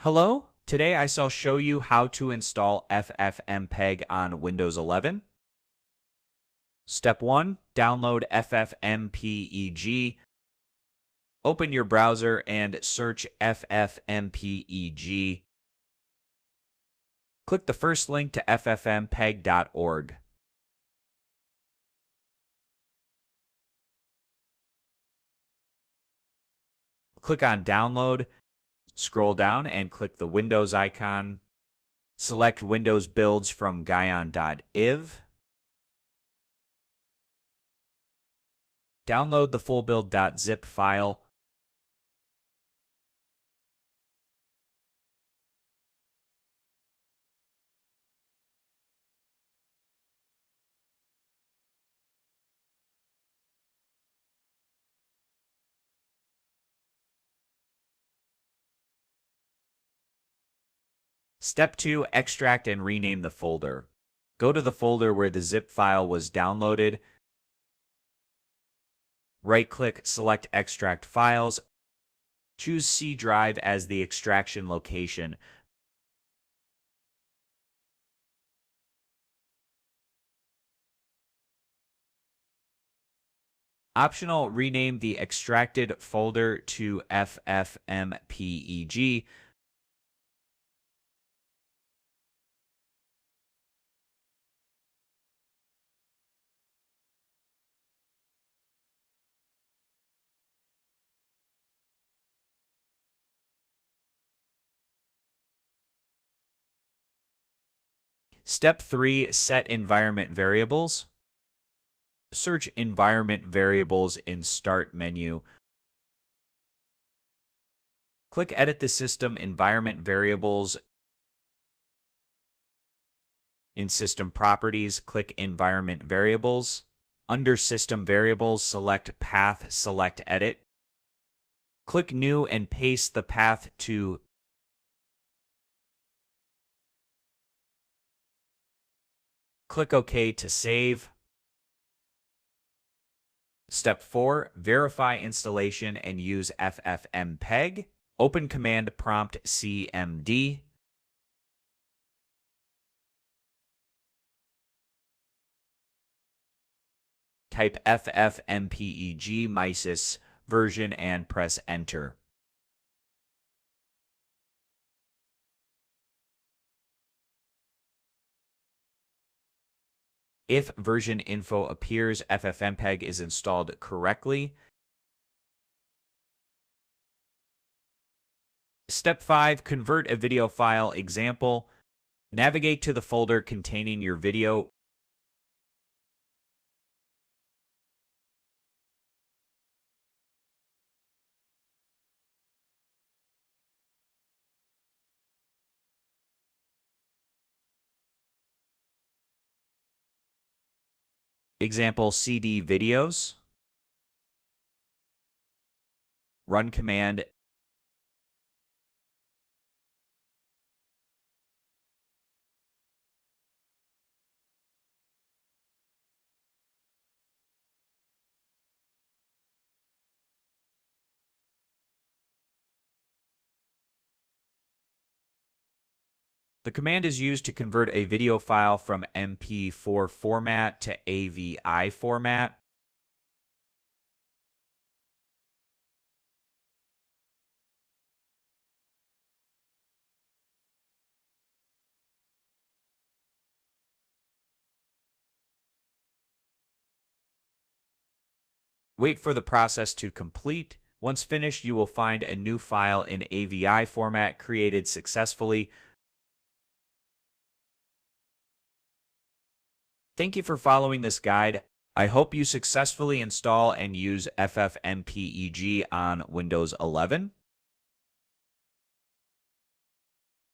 Hello, today I shall show you how to install FFmpeg on Windows 11. Step 1. Download FFmpeg. Open your browser and search FFmpeg. Click the first link to FFmpeg.org. Click on Download. Scroll down and click the Windows icon. Select Windows Builds from guion.iv. Download the full build.zip file. Step 2. Extract and rename the folder. Go to the folder where the zip file was downloaded. Right-click, select Extract Files. Choose C drive as the extraction location. Optional, rename the extracted folder to FFmpeg. Step 3. Set environment variables. Search environment variables in Start menu. Click Edit the System Environment Variables. In System Properties, click Environment Variables. Under System Variables, select Path, select Edit. Click New and paste the path to Click OK to save. Step 4. Verify installation and use FFmpeg. Open Command Prompt CMD. Type FFmpeg MySys version and press Enter. If version info appears, FFmpeg is installed correctly. Step 5. Convert a video file example. Navigate to the folder containing your video. Example CD videos. Run command The command is used to convert a video file from MP4 format to AVI format. Wait for the process to complete. Once finished, you will find a new file in AVI format created successfully. Thank you for following this guide. I hope you successfully install and use FFmpeg on Windows 11.